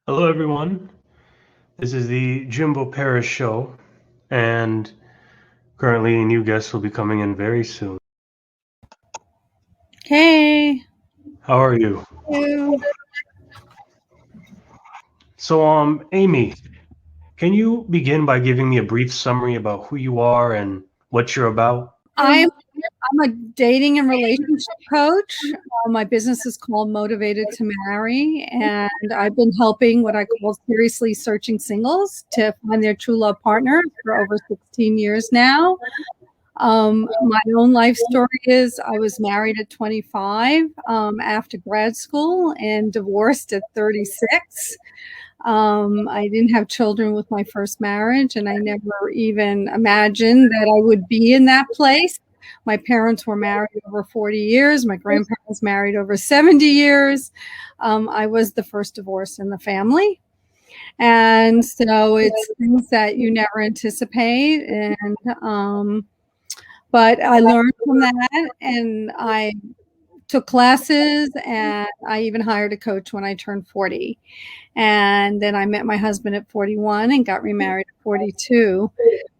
Hello, everyone. This is the Jimbo Paris show, and currently a new guest will be coming in very soon. Hey. How are you? You. So, Amy, can you begin by giving me a brief summary about who you are and what you're about? I'm a dating and relationship coach. My business is called Motivated to Marry, and I've been helping what I call seriously searching singles to find their true love partner for over 16 years now. My own life story is I was married at 25 after grad school and divorced at 36. I didn't have children with my first marriage, and I never even imagined that I would be in that place. My parents were married over 40 years. My grandparents married over 70 years. I was the first divorce in the family. And so it's things that you never anticipate. But I learned from that, and I took classes, and I even hired a coach when I turned 40. And then I met my husband at 41 and got remarried at 42.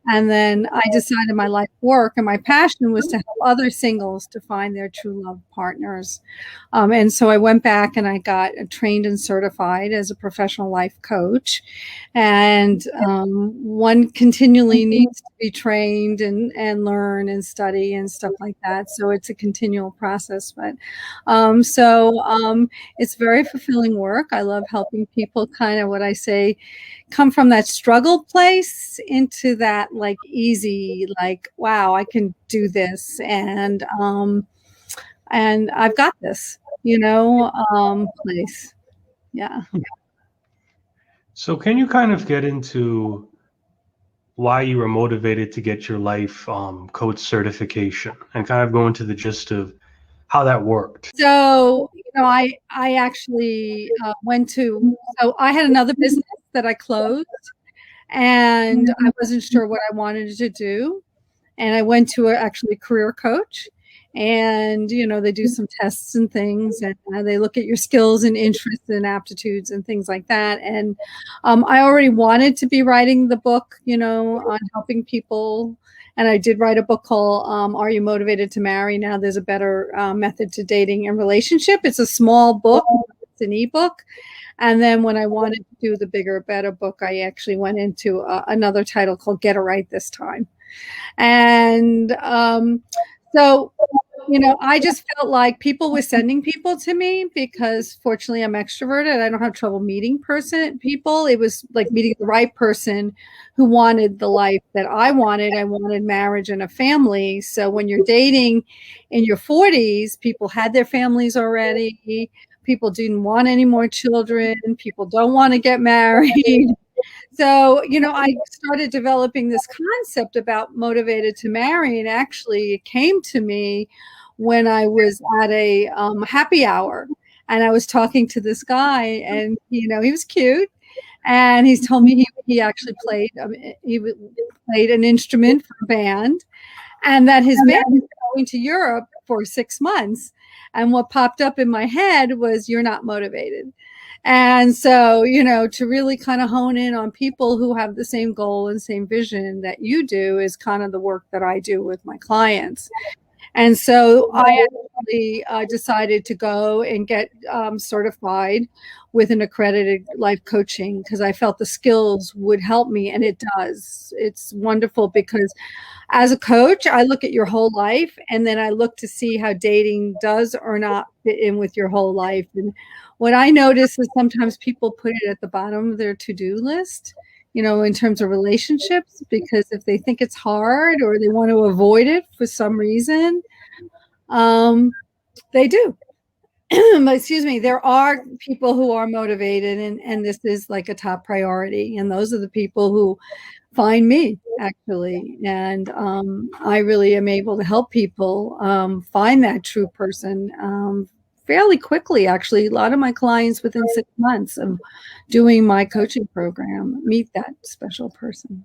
And then I decided my life work and my passion was to help other singles to find their true love partners. And so I went back and I got trained and certified as a professional life coach. And one continually needs to be trained and learn and study and stuff like that. So it's a continual process. But it's very fulfilling work. I love helping people kind of what I say come from that struggle place into that like easy, like, wow, I can do this. And I've got this, place. Yeah. So, can you kind of get into why you were motivated to get your life coach certification and kind of go into the gist of how that worked? So, I actually so I had another business that I closed, and I wasn't sure what I wanted to do. And I went to actually a career coach, and they do some tests and things, and they look at your skills and interests and aptitudes and things like that. And I already wanted to be writing the book, on helping people. And I did write a book called Are You Motivated to Marry? Now There's a Better Method to Dating and Relationship. It's a small book. It's an ebook. And then when I wanted to do the bigger, better book, I actually went into another title called Get It Right This Time. And so, I just felt like people were sending people to me because fortunately I'm extroverted. I don't have trouble meeting people. It was like meeting the right person who wanted the life that I wanted. I wanted marriage and a family. So when you're dating in your 40s, people had their families already. People didn't want any more children. People don't want to get married. So, I started developing this concept about motivated to marry, and actually it came to me when I was at a happy hour, and I was talking to this guy, and he was cute, and he's told me he actually played an instrument for a band, and that his band was going to Europe for 6 months. And what popped up in my head was, you're not motivated. And so, to really kind of hone in on people who have the same goal and same vision that you do is kind of the work that I do with my clients. And so I actually decided to go and get certified with an accredited life coaching because I felt the skills would help me, and it does. It's wonderful because as a coach, I look at your whole life, and then I look to see how dating does or not fit in with your whole life. And what I notice is sometimes people put it at the bottom of their to-do list, in terms of relationships, because if they think it's hard or they want to avoid it for some reason, they do. Excuse me, there are people who are motivated, and this is like a top priority. And those are the people who find me, actually. And I really am able to help people find that true person fairly quickly. Actually, a lot of my clients within 6 months of doing my coaching program meet that special person.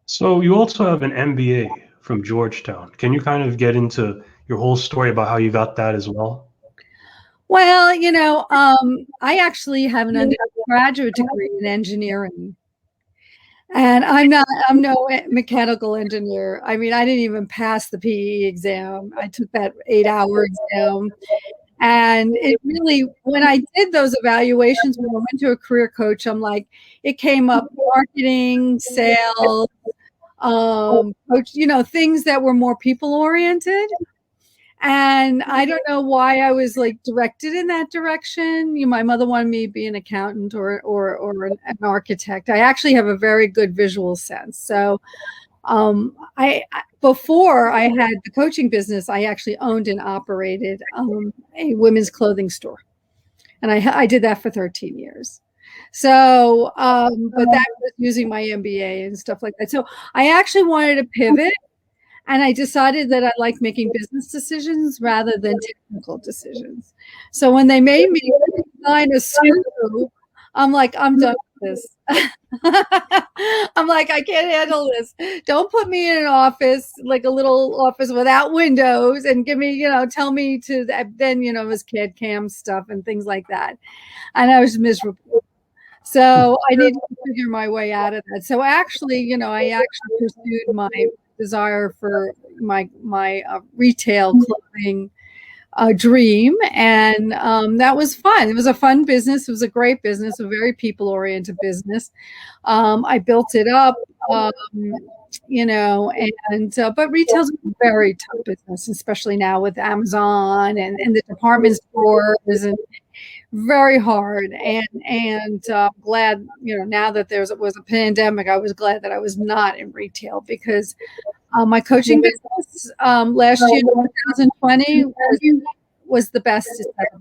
So, you also have an MBA from Georgetown. Can you kind of get into your whole story about how you got that as well? Well, I actually have an understanding graduate degree in engineering. And I'm no mechanical engineer. I mean, I didn't even pass the PE exam. I took that 8-hour exam. And it really, when I did those evaluations, when I went to a career coach, I'm like, it came up marketing, sales, coach, things that were more people oriented. And I don't know why I was like directed in that direction. My mother wanted me to be an accountant or an architect. I actually have a very good visual sense. So before I had the coaching business, I actually owned and operated a women's clothing store. And I did that for 13 years. So, but that was using my MBA and stuff like that. So I actually wanted to pivot. And I decided that I like making business decisions rather than technical decisions. So when they made me design a screw, I'm like, I'm done with this. I'm like, I can't handle this. Don't put me in an office, like a little office without windows, and give me, tell me to then, it was CAD CAM stuff and things like that. And I was miserable. So I needed to figure my way out of that. So actually, I actually pursued my desire for my retail clothing dream, and that was fun. It was a fun business. It was a great business, a very people-oriented business. I built it up, but retail's a very tough business, especially now with Amazon and the department stores, and very hard. And glad, now that there was a pandemic, I was glad that I was not in retail, because my coaching business last year, 2020, was the best it's ever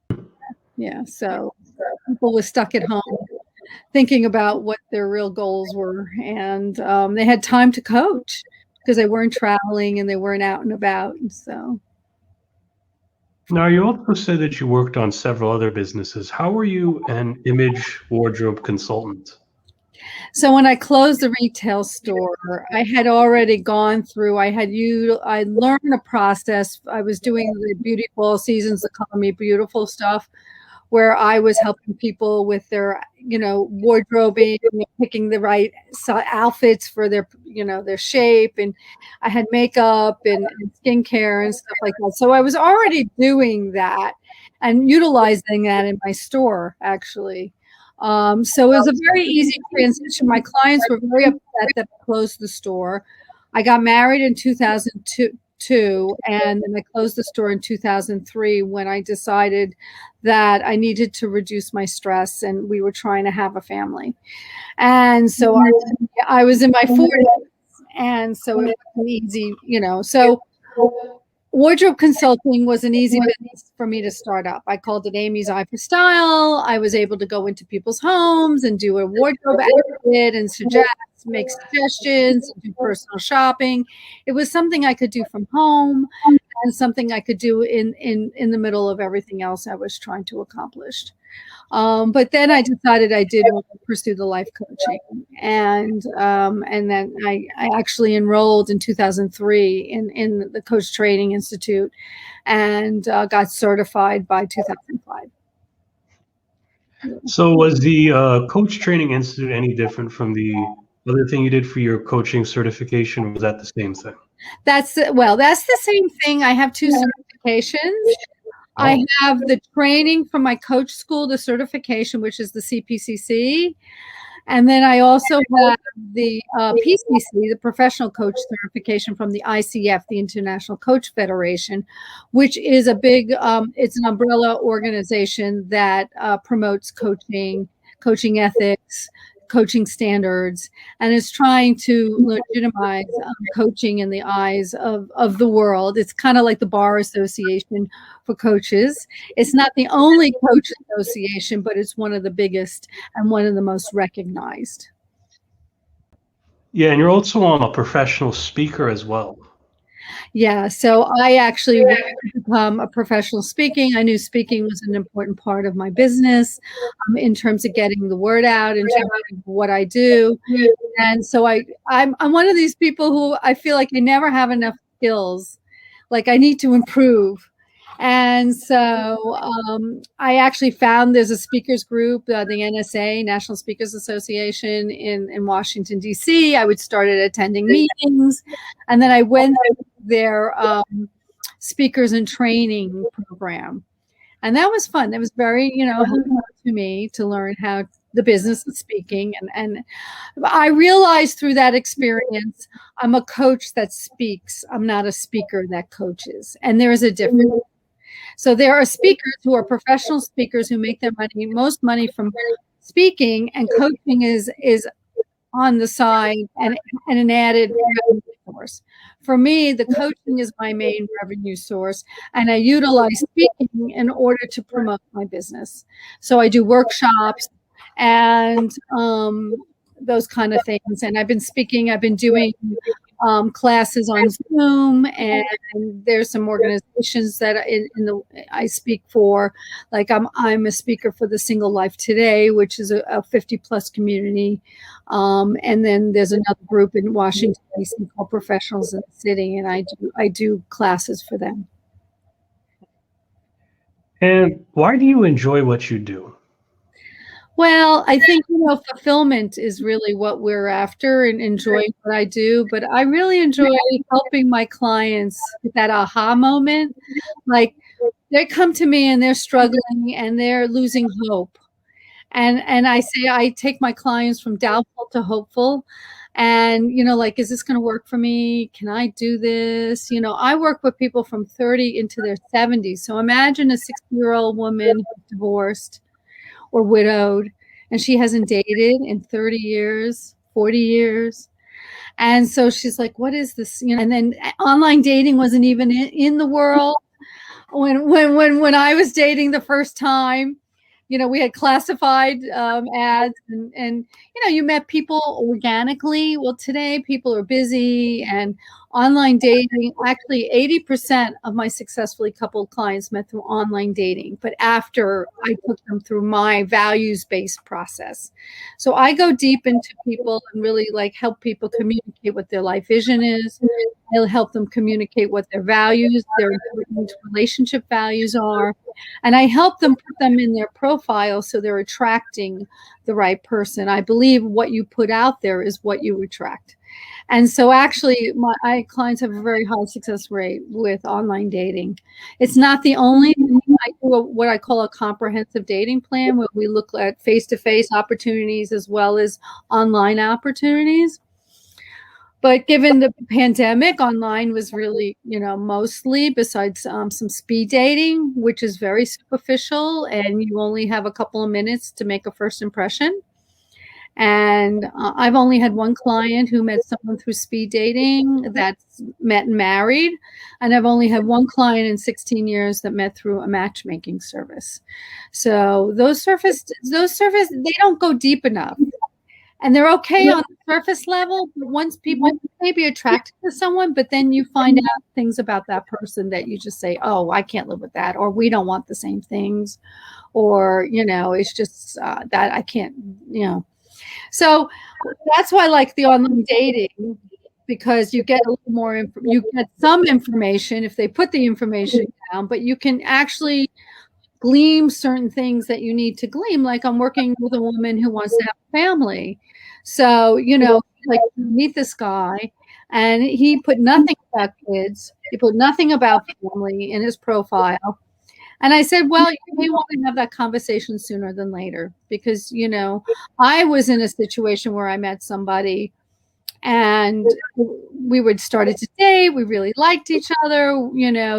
been. Yeah, so people were stuck at home thinking about what their real goals were, and they had time to coach because they weren't traveling and they weren't out and about. And so. Now, you also said that you worked on several other businesses. How were you an image wardrobe consultant? So when I closed the retail store, I had already gone through, I learned a process. I was doing the Beautiful Seasons that Color Me Beautiful stuff, where I was helping people with their, wardrobing, picking the right outfits for their, their shape. And I had makeup and skincare and stuff like that. So I was already doing that and utilizing that in my store, actually. So it was a very easy transition. My clients were very upset that I closed the store. I got married in 2002, and then I closed the store in 2003 when I decided that I needed to reduce my stress, and we were trying to have a family. And so I was in my 40s, and so it was easy, so wardrobe consulting was an easy business for me to start up. I called it Amy's Eye for Style. I was able to go into people's homes and do a wardrobe edit and make suggestions, do personal shopping. It was something I could do from home and something I could do in the middle of everything else I was trying to accomplish. But then I decided I did want to pursue the life coaching, and then I actually enrolled in 2003 in the Coach Training Institute, and got certified by 2005. So was the Coach Training Institute any different from the other thing you did for your coaching certification, or was that the same thing? That's the same thing. I have 2 certifications. I have the training from my coach school, the certification, which is the CPCC. And then I also have the PCC, the professional coach certification from the ICF, the International Coach Federation, which is a big, it's an umbrella organization that promotes coaching ethics, coaching standards, and is trying to legitimize coaching in the eyes of the world. It's kind of like the Bar Association for coaches. It's not the only coach association, but it's one of the biggest and one of the most recognized. Yeah, and you're also a professional speaker as well. Yeah, so I actually wanted to become a professional speaking. I knew speaking was an important part of my business in terms of getting the word out, in terms of what I do. And so I'm one of these people who I feel like I never have enough skills. Like I need to improve. And so I actually found there's a speakers group, the NSA, National Speakers Association in Washington, D.C. I would started attending meetings, and then I went to their speakers and training program. And that was fun. That was very, helpful to me to learn how the business of speaking. And I realized through that experience, I'm a coach that speaks. I'm not a speaker that coaches. And there is a difference. So there are speakers who are professional speakers who make their money, most money from speaking, and coaching is on the side and an added revenue source. For me, the coaching is my main revenue source, and I utilize speaking in order to promote my business. So I do workshops and those kind of things. And I've been doing classes on Zoom, and there's some organizations that I speak for. Like I'm a speaker for the Single Life Today, which is a 50+ community. And then there's another group in Washington, D.C. called Professionals in the City, and I do classes for them. And why do you enjoy what you do? Well, I think, fulfillment is really what we're after, and enjoying what I do. But I really enjoy helping my clients with that aha moment. Like they come to me and they're struggling and they're losing hope. And I say, I take my clients from doubtful to hopeful. And, like, is this going to work for me? Can I do this? I work with people from 30 into their 70s. So imagine a 60-year-old woman who's divorced or widowed, and she hasn't dated in 30 years, 40 years. And so she's like, what is this? And then online dating wasn't even in the world. When I was dating the first time, we had classified ads and you met people organically. Well, today people are busy, and online dating, actually 80% of my successfully coupled clients met through online dating, but after I took them through my values-based process. So I go deep into people and really help people communicate what their life vision is. I'll help them communicate what their values, their important relationship values are. And I help them put them in their profile so they're attracting the right person. I believe what you put out there is what you attract. And so actually my clients have a very high success rate with online dating. It's not the only thing. I do what I call a comprehensive dating plan, where we look at face-to-face opportunities as well as online opportunities. But given the pandemic, online was really, mostly, besides some speed dating, which is very superficial, and you only have a couple of minutes to make a first impression. And I've only had one client who met someone through speed dating that's met and married. And I've only had one client in 16 years that met through a matchmaking service. So those service, they don't go deep enough. And they're okay on the surface level, but once people may be attracted to someone, but then you find out things about that person that you just say, oh, I can't live with that, or we don't want the same things, or, it's just that I can't, So that's why I like the online dating, because you get a little more, you get some information if they put the information down, but you can actually glean certain things that you need to glean. Like I'm working with a woman who wants to have a family. So, meet this guy, and he put nothing about kids. He put nothing about family in his profile. And I said, well, you may want to have that conversation sooner than later, because, I was in a situation where I met somebody and we would started to date. We really liked each other.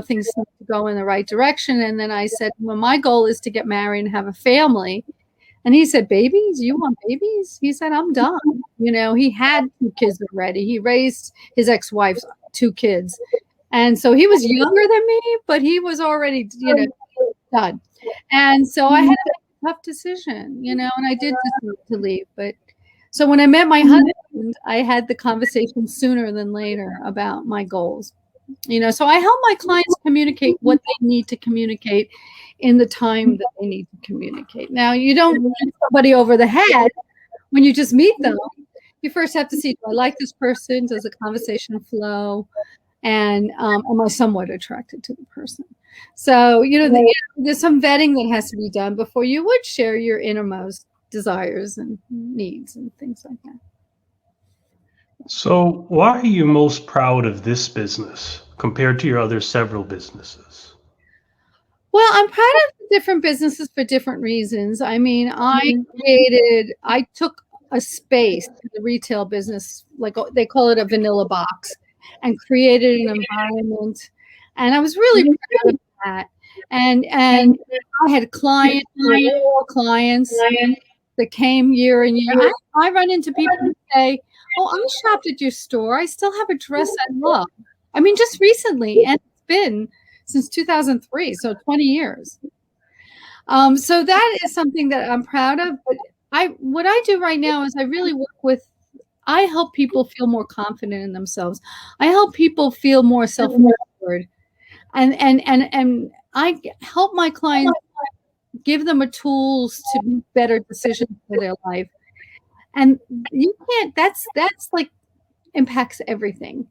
Things seemed to go in the right direction. And then I said, well, my goal is to get married and have a family. And he said, babies? You want babies? He said, I'm done. He had 2 kids already. He raised his ex-wife's 2 kids. And so he was younger than me, but he was already, done. And so I had a tough decision, and I did decide to leave. But so when I met my husband, I had the conversation sooner than later about my goals. So I help my clients communicate what they need to communicate in the time that they need to communicate. Now, you don't hit somebody over the head when you just meet them. You first have to see, do I like this person? Does the conversation flow? And am I somewhat attracted to the person? So, there's some vetting that has to be done before you would share your innermost desires and needs and things like that. So, why are you most proud of this business compared to your other several businesses? Well, I'm proud of the different businesses for different reasons. I mean, I took a space in the retail business, like they call it a vanilla box, and created an environment. And I was really proud of that. And I had clients that came year and year. I run into people who say, "Oh, I shopped at your store. I still have a dress I love." I mean, just recently, and it's been since 2003, so 20 years. So that is something that I'm proud of. But what I do right now is I really I help people feel more confident in themselves. I help people feel more self-assured, and I help my clients give them a tools to make better decisions for their life. And you can't. That's like impacts everything.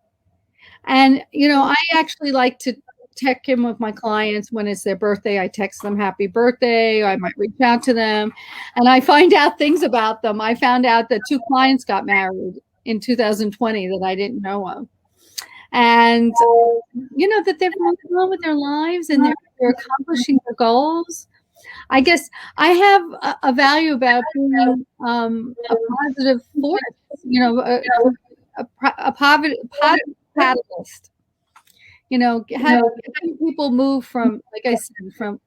And I actually like to check in with my clients when it's their birthday. I text them happy birthday, or I might reach out to them and I find out things about them. I found out that 2 clients got married in 2020 that I didn't know of. And that they're moving on with their lives and they're accomplishing their goals. I guess I have a value about being a positive force, a positive catalyst. Having people move from, like I said, from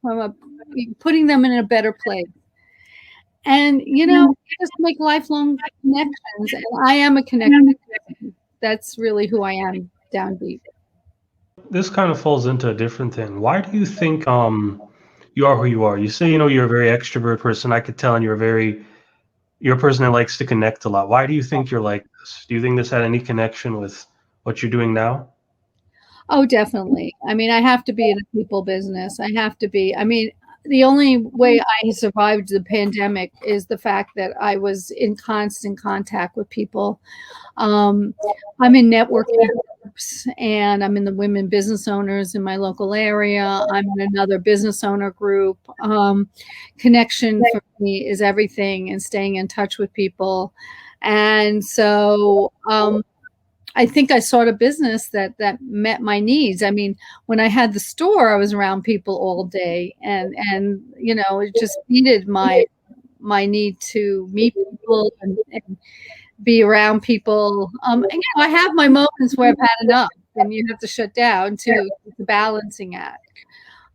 putting them in a better place. And, just make lifelong connections. And I am a connection. That's really who I am down deep. This kind of falls into a different thing. Why do you think you are who you are? You say, you're a very extrovert person. I could tell, and you're a person that likes to connect a lot. Why do you think you're like this? Do you think this had any connection with what you're doing now? Oh, definitely. I mean, I have to be in a people business. I have to be. I mean, the only way I survived the pandemic is the fact that I was in constant contact with people. I'm in networking groups, and I'm in the women business owners in my local area. I'm in another business owner group. Connection for me is everything, and staying in touch with people. And so I think I sought a business that met my needs. I mean, when I had the store, I was around people all day, and it just needed my need to meet people and be around people. And, I have my moments where I've had enough, and you have to shut down too. It's a balancing act.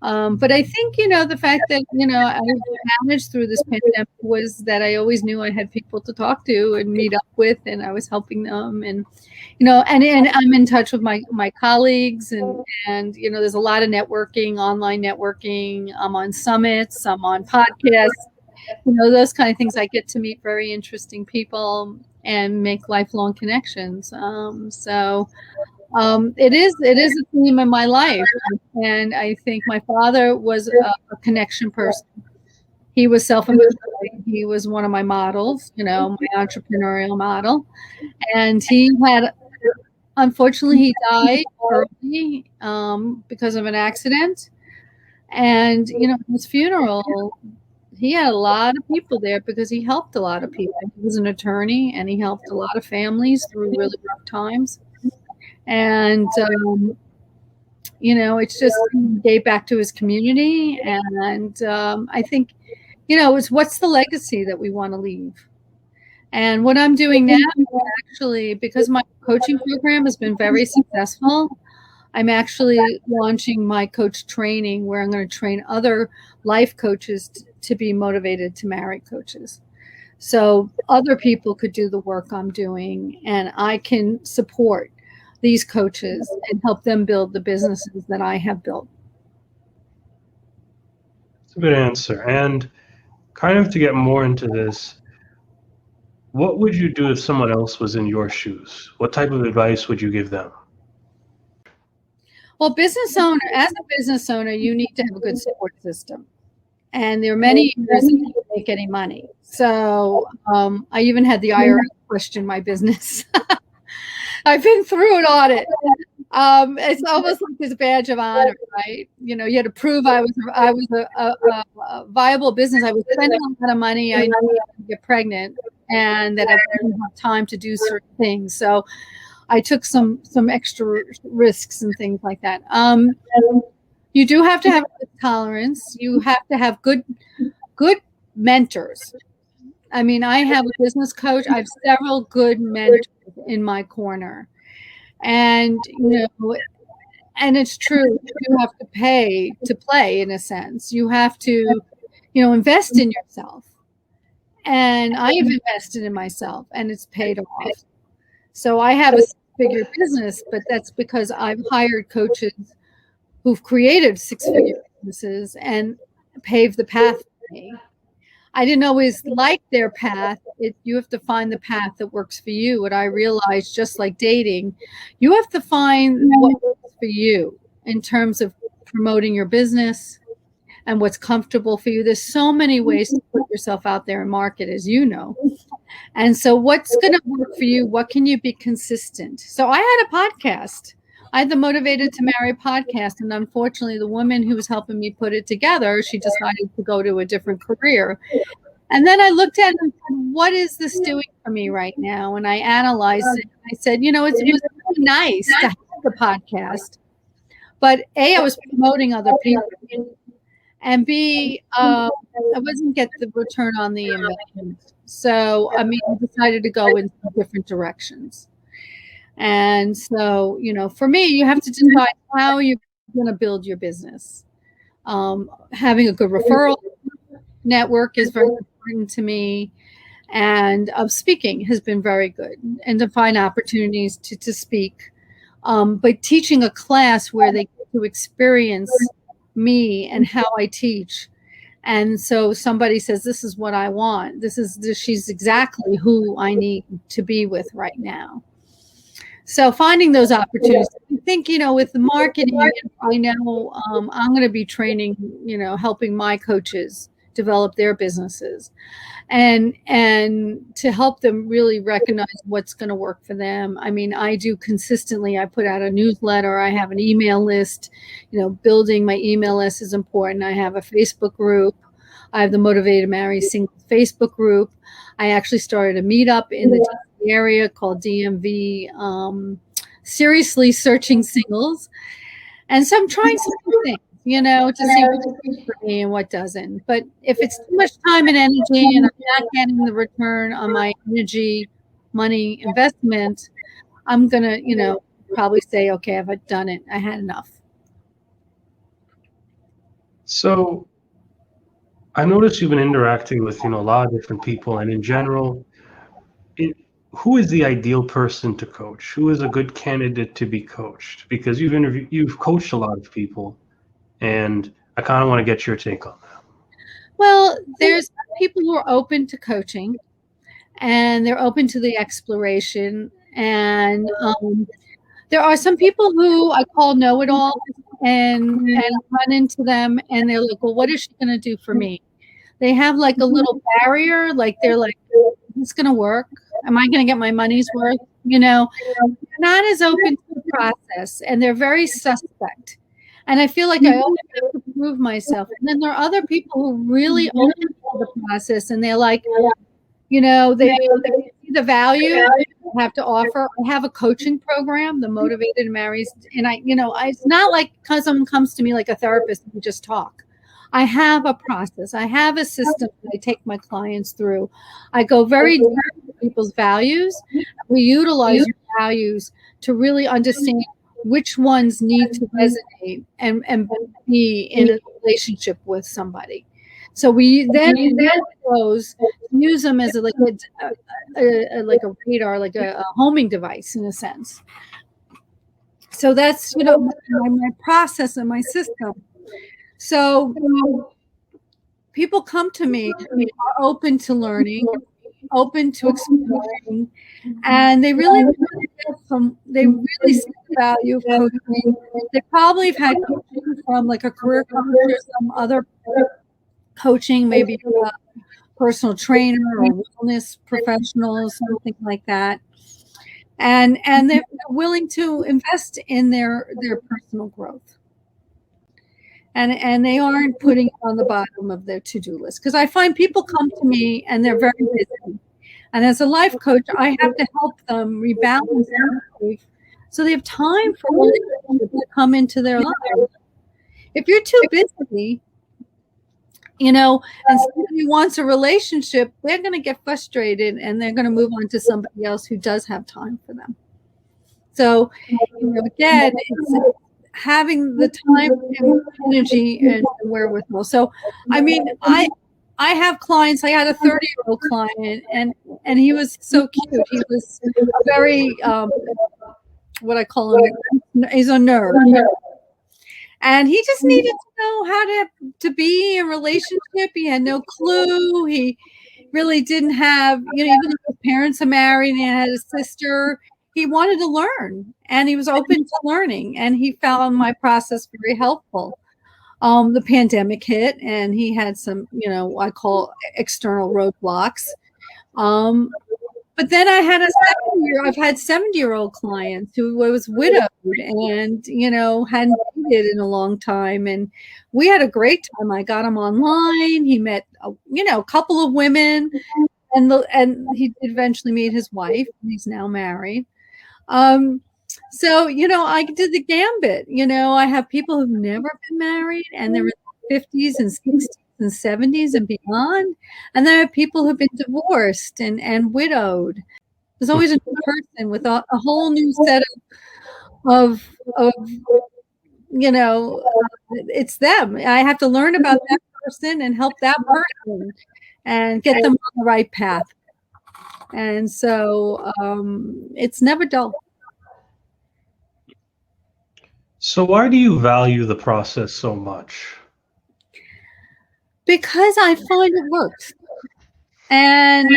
But I think, the fact that, I managed through this pandemic was that I always knew I had people to talk to and meet up with, and I was helping them. And, and I'm in touch with my colleagues, and, there's a lot of networking, online networking. I'm on summits, I'm on podcasts, those kind of things. I get to meet very interesting people and make lifelong connections. It is a theme in my life, and I think my father was a connection person. He was self-employed. He was one of my models, my entrepreneurial model, and unfortunately, he died early because of an accident. And his funeral, he had a lot of people there because he helped a lot of people. He was an attorney, and he helped a lot of families through really rough times. And, it's just gave back to his community. And I think, it's what's the legacy that we want to leave? And what I'm doing now, actually, because my coaching program has been very successful, I'm actually launching my coach training, where I'm going to train other life coaches to be motivated to marry coaches. So other people could do the work I'm doing, and I can support these coaches and help them build the businesses that I have built. That's a good answer. And kind of to get more into this, what would you do if someone else was in your shoes? What type of advice would you give them? Well, as a business owner, you need to have a good support system. And there are many years that you don't make any money. So I even had the IRS question my business. I've been through an audit. It's almost like this badge of honor, right? You know, you had to prove I was a viable business. I was spending a lot of money. I knew I was going to get pregnant, and that I didn't have time to do certain things. So I took some extra risks and things like that. You do have to have tolerance. You have to have good mentors. I mean, I have a business coach. I have several good mentors in my corner. And, you know, and it's true, you have to pay to play in a sense. You have to, you know, invest in yourself. And I have invested in myself and it's paid off. So I have a six-figure business, but that's because I've hired coaches who've created six-figure businesses and paved the path for me. I didn't always like their path. You have to find the path that works for you. And I realized, just like dating, you have to find what works for you in terms of promoting your business and what's comfortable for you. There's so many ways to put yourself out there and market, as you know. And so what's going to work for you? What can you be consistent? So I had a podcast. I had the Motivated to Marry podcast. And unfortunately, the woman who was helping me put it together, she decided to go to a different career. And then I looked at it and said, what is this doing for me right now? And I analyzed it. I said, you know, it was really nice to have the podcast. But A, I was promoting other people. And B, I wasn't getting the return on the investment. So, I mean, I decided to go in different directions. And so, you know, for me, you have to decide how you're going to build your business. Having a good referral network is very important to me. And speaking has been very good. And to find opportunities to speak. But teaching a class where they get to experience me and how I teach. And so somebody says, this is what I want. She's exactly who I need to be with right now. So finding those opportunities, I think, you know, with the marketing, I know I'm going to be training, you know, helping my coaches develop their businesses and to help them really recognize what's going to work for them. I mean, I do consistently, I put out a newsletter, I have an email list, you know, building my email list is important. I have a Facebook group. I have the Motivated Marry Singles Facebook group. I actually started a meetup in the area called DMV, Seriously Searching Singles. And so I'm trying some things, you know, to see what's good for me and what doesn't. But if it's too much time and energy and I'm not getting the return on my energy, money investment, I'm going to, you know, probably say, okay, I've done it. I had enough. So I noticed you've been interacting with, you know, a lot of different people, and in general, who is the ideal person to coach? Who is a good candidate to be coached? Because you've coached a lot of people, and I kind of want to get your take on that. Well, there's people who are open to coaching, and they're open to the exploration. And there are some people who I call know-it-all, and run into them, and they're like, well, what is she going to do for me? They have like a little barrier, like they're like, it's going to work. Am I going to get my money's worth? You know, they're not as open to the process, and they're very suspect. And I feel like I always have to prove myself. And then there are other people who really open to the process, and they're like, you know, they see the value I have to offer. I have a coaching program, the Motivated Marries, and it's not like someone comes to me like a therapist and we just talk. I have a process. I have a system that I take my clients through. I go very deep into people's values. We utilize your values to really understand which ones need to resonate and be in a relationship with somebody. So we then use them as like a radar, like a homing device in a sense. So that's, you know, my process and my system. So people come to me, are open to learning, open to exploring, and they really see the value of coaching. They probably have had coaching from like a career coach or some other coaching, maybe a personal trainer or wellness professionals, something like that. and they're willing to invest in their personal growth. And they aren't putting it on the bottom of their to-do list. Because I find people come to me and they're very busy. And as a life coach, I have to help them rebalance their life so they have time for relationships that come into their life. If you're too busy, and somebody wants a relationship, they're going to get frustrated and they're going to move on to somebody else who does have time for them. So, again, it's having the time and energy and wherewithal. So, I mean, I have clients. I had a 30-year-old client, and he was so cute. He was a very, what I call him, he's a nerd. And he just needed to know how to be in a relationship. He had no clue. He really didn't have, even though his parents are married and he had a sister, he wanted to learn, and he was open to learning, and he found my process very helpful. The pandemic hit, and he had some, I call external roadblocks. But then I had I've had 70-year-old clients who was widowed and, hadn't dated in a long time. And we had a great time. I got him online. He met, a couple of women, and he did eventually meet his wife. He's now married. So, I did the gambit. I have people who've never been married, and they're in their 50s and 60s and 70s and beyond. And there are people who've been divorced and widowed. There's always a new person with a whole new set of it's them. I have to learn about that person and help that person and get them on the right path. And so it's never dull. So why do you value the process so much? Because I find it works. And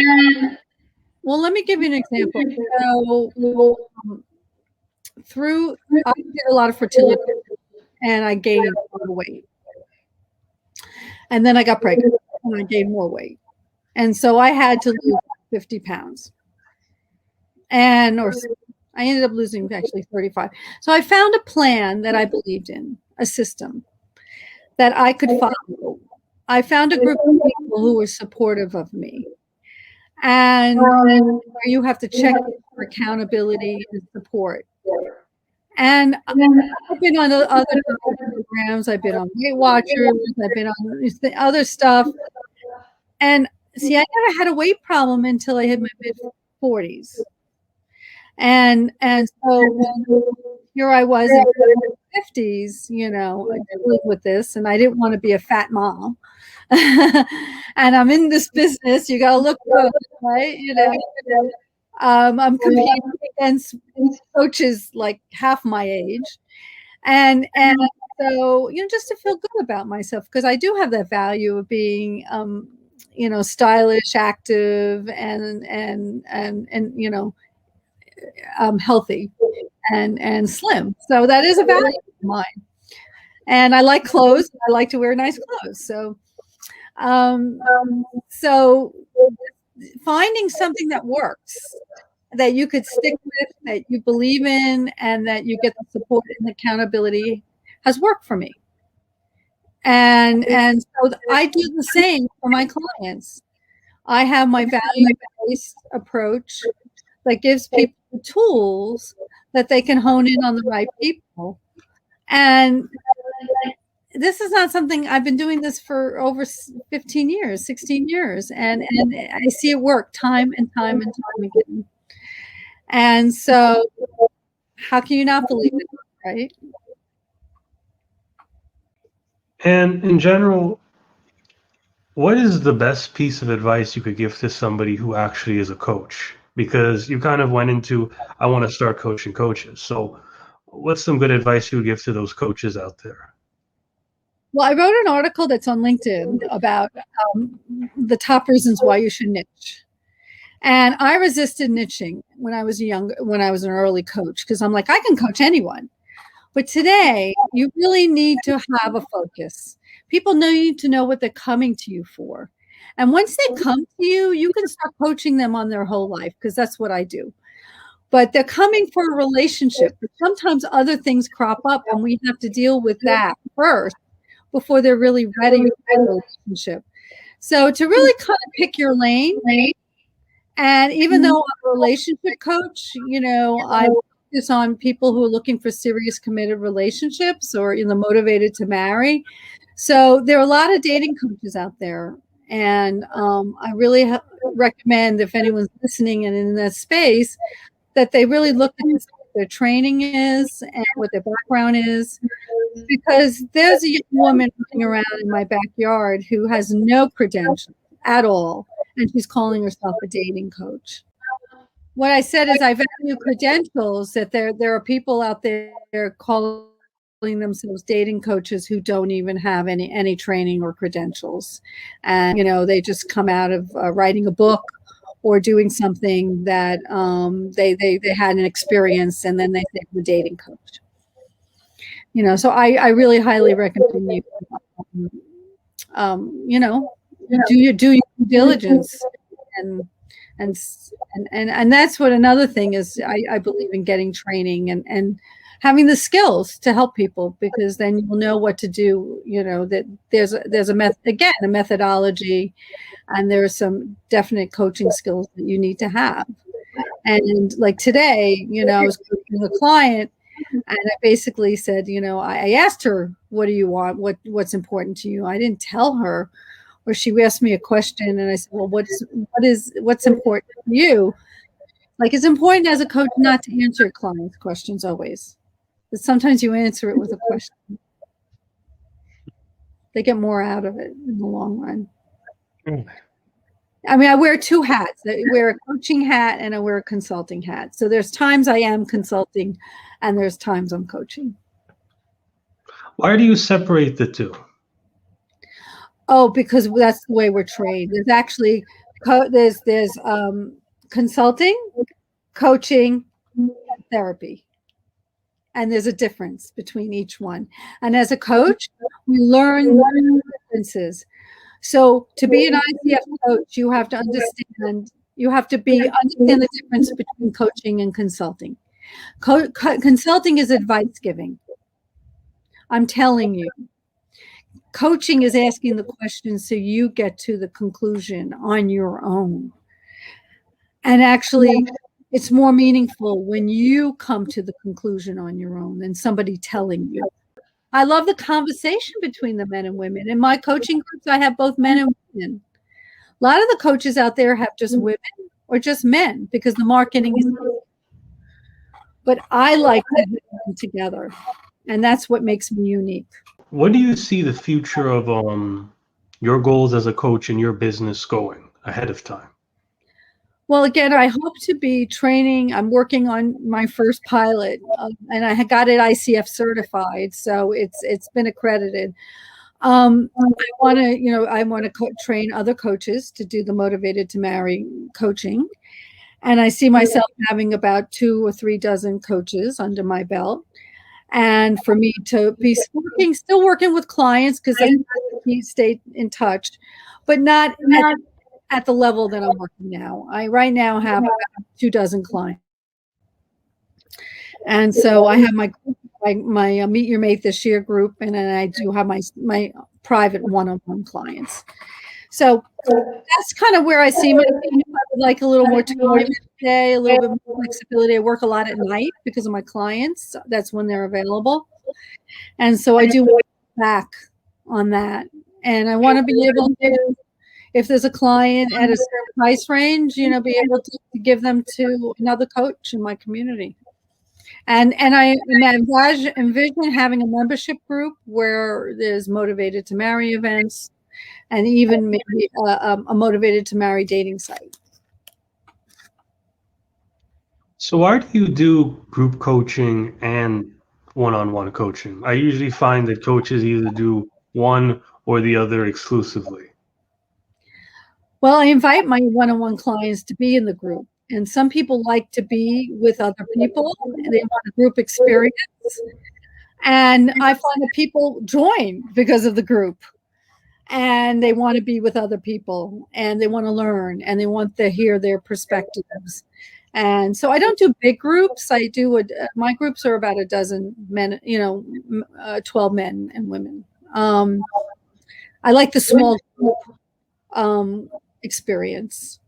well, let me give you an example. So I did a lot of fertility, and I gained a lot of weight. And then I got pregnant, and I gained more weight. And so I had to lose 50 pounds. Or I ended up losing actually 35. So I found a plan that I believed in, a system that I could follow. I found a group of people who were supportive of me. And you have to check for accountability and support. And I've been on other programs. I've been on Weight Watchers. I've been on other stuff. And see, I never had a weight problem until I hit my mid-40s. And so here I was in my 50s, I live with this, and I didn't want to be a fat mom. And I'm in this business. You got to look good, right? I'm competing against coaches like half my age, and so just to feel good about myself, because I do have that value of being stylish, active, and healthy and slim. So that is a value of mine. And I like clothes. I like to wear nice clothes. So finding something that works, that you could stick with, that you believe in, and that you get the support and accountability has worked for me. And so I do the same for my clients. I have my value-based approach that gives people the tools that they can hone in on the right people. And this is not something I've been doing this for over 15 years, 16 years. And I see it work time and time and time again. And so how can you not believe it, right? And in general, what is the best piece of advice you could give to somebody who actually is a coach? Because you kind of went into, I want to start coaching coaches. So what's some good advice you would give to those coaches out there? Well, I wrote an article that's on LinkedIn about the top reasons why you should niche. And I resisted niching when I was an early coach, because I'm like, I can coach anyone. But today, you really need to have a focus. People need to know what they're coming to you for. And once they come to you, you can start coaching them on their whole life, because that's what I do. but they're coming for a relationship. But sometimes other things crop up, and we have to deal with that first before they're really ready for a relationship. So to really kind of pick your lane, and even though I'm a relationship coach, I focus on people who are looking for serious committed relationships or motivated to marry. So there are a lot of dating coaches out there, and I really recommend, if anyone's listening and in that space, that they really look at what their training is and what their background is, because there's a young woman running around in my backyard who has no credentials at all, and she's calling herself a dating coach. What I said is I value credentials, that there are people out there calling themselves dating coaches who don't even have any training or credentials. And, they just come out of writing a book or doing something that they had an experience, and then they say I'm a dating coach. So I really highly recommend you, do your due diligence, and that's what another thing is. I believe in getting training and having the skills to help people, because then you'll know what to do. That there's a methodology, and there are some definite coaching skills that you need to have. And like today, I was coaching a client, and I basically said, I asked her, what do you want? What's important to you? I didn't tell her, or she asked me a question, and I said, well, what's important to you? Like, it's important as a coach not to answer your client's questions always, but sometimes you answer it with a question. They get more out of it in the long run. I mean, I wear two hats. I wear a coaching hat and I wear a consulting hat. So there's times I am consulting, and there's times I'm coaching. Why do you separate the two? Oh, because that's the way we're trained. There's actually there's consulting, coaching, and therapy, and there's a difference between each one. And as a coach, we learn the differences. So to be an ICF coach, you have to understand. You have to understand the difference between coaching and consulting. Consulting is advice giving. I'm telling you. Coaching is asking the questions so you get to the conclusion on your own. And actually, it's more meaningful when you come to the conclusion on your own than somebody telling you. I love the conversation between the men and women. In my coaching groups, I have both men and women. A lot of the coaches out there have just women or just men because the marketing is. But I like to have them together, and that's what makes me unique. What do you see the future of your goals as a coach in your business going ahead of time? Well, again, I hope to be training. I'm working on my first pilot, and I got it ICF certified, so it's been accredited. I want to train other coaches to do the Motivated to Marry coaching, and I see myself having about 2 or 3 dozen coaches under my belt. And for me to be still working with clients, because I stay in touch, but not at the level that I'm working now. I right now have about 2 dozen clients. And so I have my Meet Your Mate this year group, and then I do have my private one-on-one clients. So that's kind of where I see myself. I would like a little more time today, a little bit more flexibility. I work a lot at night because of my clients. That's when they're available. And so I do work back on that. And I want to be able to, if there's a client at a certain price range, be able to give them to another coach in my community. And I envision having a membership group where there's Motivated to Marry events, and even maybe a Motivated to Marry dating site. So why do you do group coaching and one-on-one coaching? I usually find that coaches either do one or the other exclusively. Well, I invite my one-on-one clients to be in the group. And some people like to be with other people. They want a group experience. And I find that people join because of the group. And they want to be with other people, and they want to learn, and they want to hear their perspectives. And so I don't do big groups. I do my groups are about a dozen men, 12 men and women. I like the small group experience,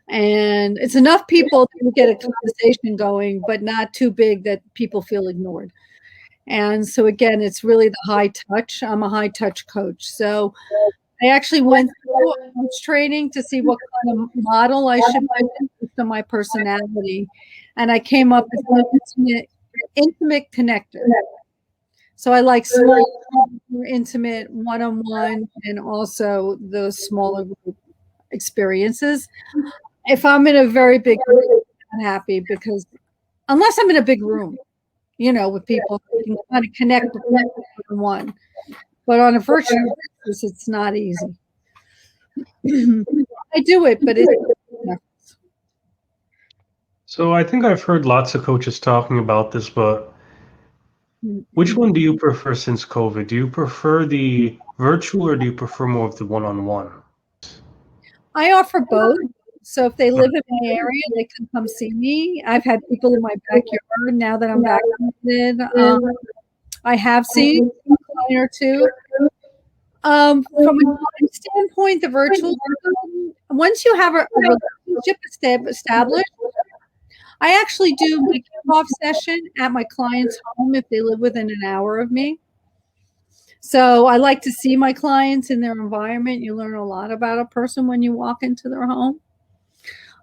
and it's enough people to get a conversation going, but not too big that people feel ignored. And so again, it's really the high touch. I'm a high touch coach. So I actually went through a coach training to see what kind of model I should be based on my personality. And I came up with an intimate connector. So I like small, more intimate, one-on-one, and also those smaller group experiences. If I'm in a very big group, I'm happy because unless I'm in a big room, with people, you can kind of connect with one. But on a virtual basis, it's not easy. I do it, but it's. So I think I've heard lots of coaches talking about this, but which one do you prefer since COVID? Do you prefer the virtual or do you prefer more of the one-on-one? I offer both. So if they live in my area, they can come see me. I've had people in my backyard now that I'm vaccinated. I have seen a client or two. From a time standpoint, the virtual, once you have a relationship established, I actually do my kickoff session at my client's home if they live within an hour of me. So I like to see my clients in their environment. You learn a lot about a person when you walk into their home.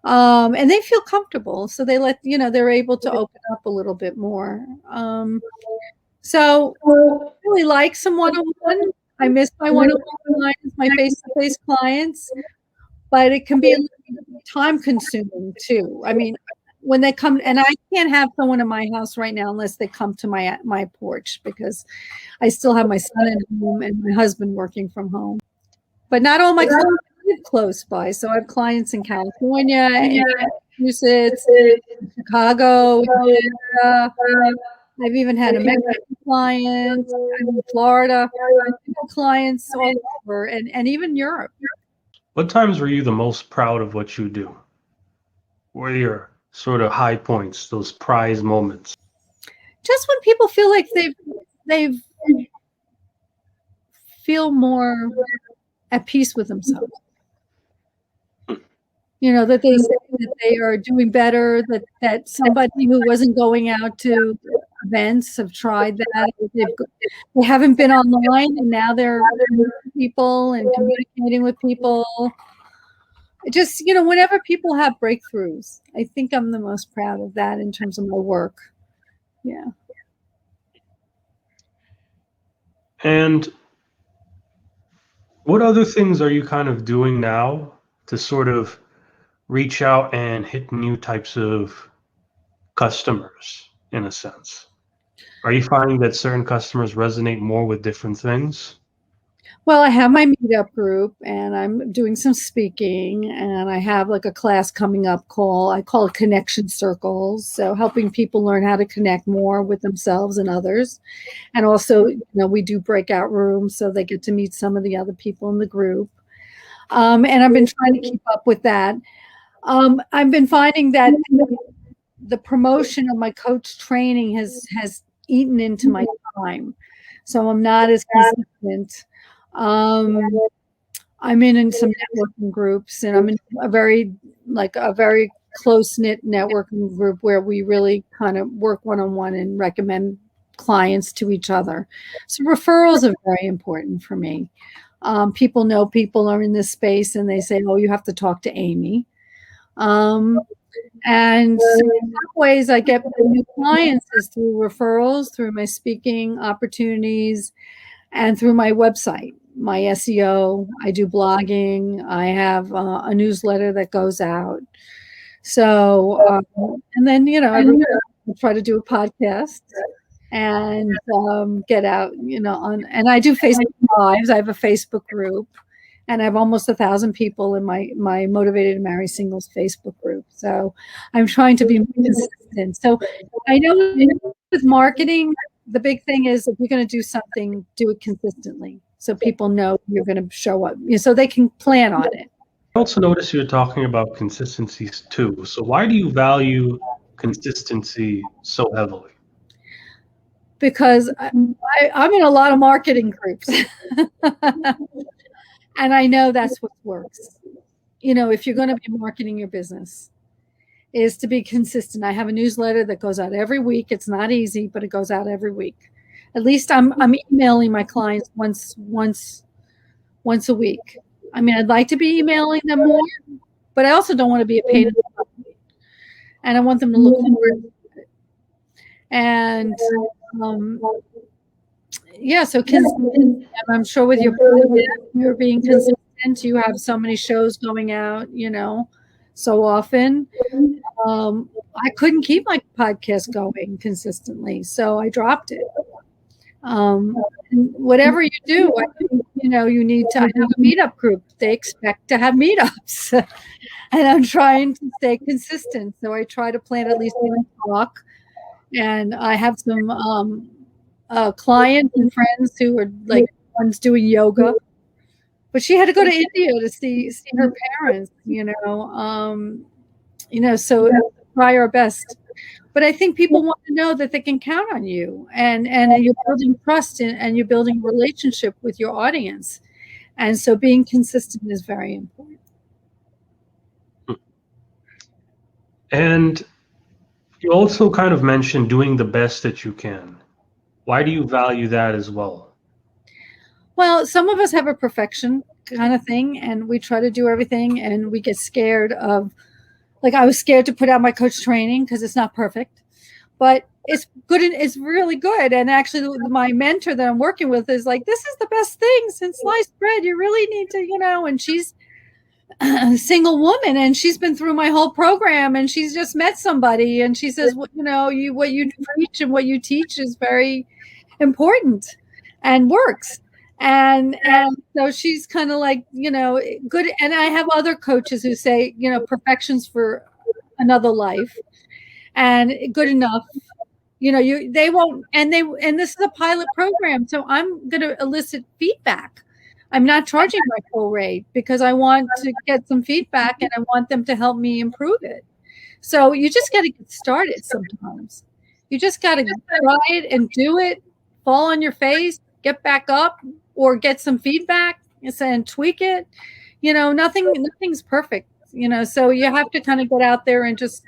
And they feel comfortable. So they're able to open up a little bit more. So I really like some one-on-one. I miss my one-on-one clients, my face-to-face clients, but it can be a little time consuming too. I mean, when they come, and I can't have someone in my house right now unless they come to my porch because I still have my son at home and my husband working from home. But not all my clients live close by. So I have clients in California, in Massachusetts, Chicago, I've even had a Mexican client, in Florida, clients all over, and even Europe. What times were you the most proud of what you do? What are your sort of high points, those prize moments? Just when people feel like they've feel more at peace with themselves. That they say that they are doing better, that somebody who wasn't going out to events have tried that. They haven't been online and now they're meeting people and communicating with people. It just, whenever people have breakthroughs, I think I'm the most proud of that in terms of my work. Yeah. And what other things are you kind of doing now to sort of reach out and hit new types of customers, in a sense? Are you finding that certain customers resonate more with different things? Well, I have my meetup group and I'm doing some speaking, and I have like a class coming up I call it Connection Circles. So helping people learn how to connect more with themselves and others. And also, we do breakout rooms so they get to meet some of the other people in the group. And I've been trying to keep up with that. I've been finding that the promotion of my coach training has eaten into my time. So I'm not as consistent. I'm in some networking groups, and I'm in a very close-knit networking group where we really kind of work one-on-one and recommend clients to each other. So referrals are very important for me. People know people are in this space and they say, oh, you have to talk to Amy. And so in some ways I get new clients is through referrals, through my speaking opportunities, and through my website, my SEO. I do blogging. I have a newsletter that goes out. So, and then, I try to do a podcast and get out, and I do Facebook Lives. I have a Facebook group, and I have almost 1,000 people in my Motivated to Marry Singles Facebook group. So I'm trying to be more consistent. So I know with marketing, the big thing is if you're going to do something, do it consistently so people know you're going to show up, so they can plan on it. also notice you're talking about consistencies too. So why do you value consistency so heavily? Because I'm in a lot of marketing groups. And I know that's what works. You know, if you're going to be marketing your business, is to be consistent. I have a newsletter that goes out every week. It's not easy, but it goes out every week. At least I'm emailing my clients once a week. I mean, I'd like to be emailing them more, but I also don't want to be a pain in the butt. And I want them to look forward to it. And yeah, so I'm sure with your podcast, you're being consistent. You have so many shows going out, you know, so often. I couldn't keep my podcast going consistently, so I dropped it. Whatever you do, I think, you know, you need to have a meetup group. They expect to have meetups, and I'm trying to stay consistent. So I try to plan at least one talk, and I have some clients and friends who are like one's doing yoga, but she had to go to India to see her parents. So try our best. But I think people want to know that they can count on you, and you're building trust and you're building a relationship with your audience, and so being consistent is very important. And you also kind of mentioned doing the best that you can. Why do you value that as well? Well, some of us have a perfection kind of thing, and we try to do everything, and we get scared of, like, I was scared to put out my coach training because it's not perfect, but it's good. And it's really good. And actually my mentor that I'm working with is like, this is the best thing since sliced bread. You really need to, and she's a single woman and she's been through my whole program and she's just met somebody. And she says, well, what you preach and what you teach is very important and works. And so she's kind of like, good. And I have other coaches who say, perfection's for another life and good enough, they won't, and this is a pilot program. So I'm going to elicit feedback. I'm not charging my full rate because I want to get some feedback and I want them to help me improve it. So you just got to get started sometimes. You just got to try it and do it, fall on your face, get back up, or get some feedback and tweak it. Nothing's perfect, so you have to kind of get out there and just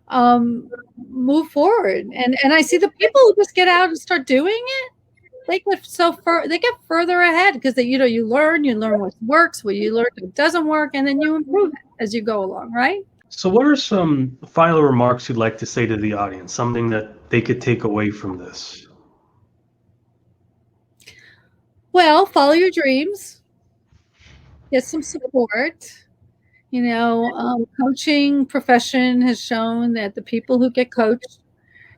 move forward. And I see the people who just get out and start doing it, they get further ahead because you learn what works, what you learn what doesn't work, and then you improve it as you go along, right? So what are some final remarks you'd like to say to the audience, something that they could take away from this? Well, follow your dreams, get some support. Coaching profession has shown that the people who get coached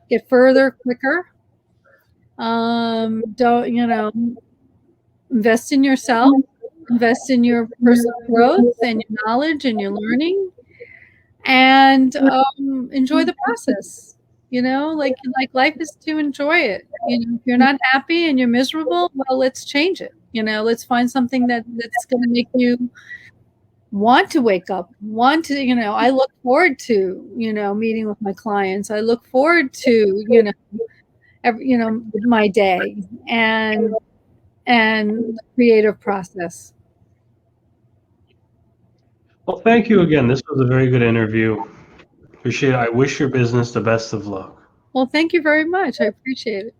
get further quicker. Invest in yourself, invest in your personal growth and your knowledge and your learning, and enjoy the process. Like life is to enjoy it. If you're not happy and you're miserable, well, let's change it. Let's find something that's going to make you want to wake up, I look forward to, meeting with my clients. I look forward to, my day and the creative process. Well, thank you again. This was a very good interview. Appreciate it. I wish your business the best of luck. Well, thank you very much. I appreciate it.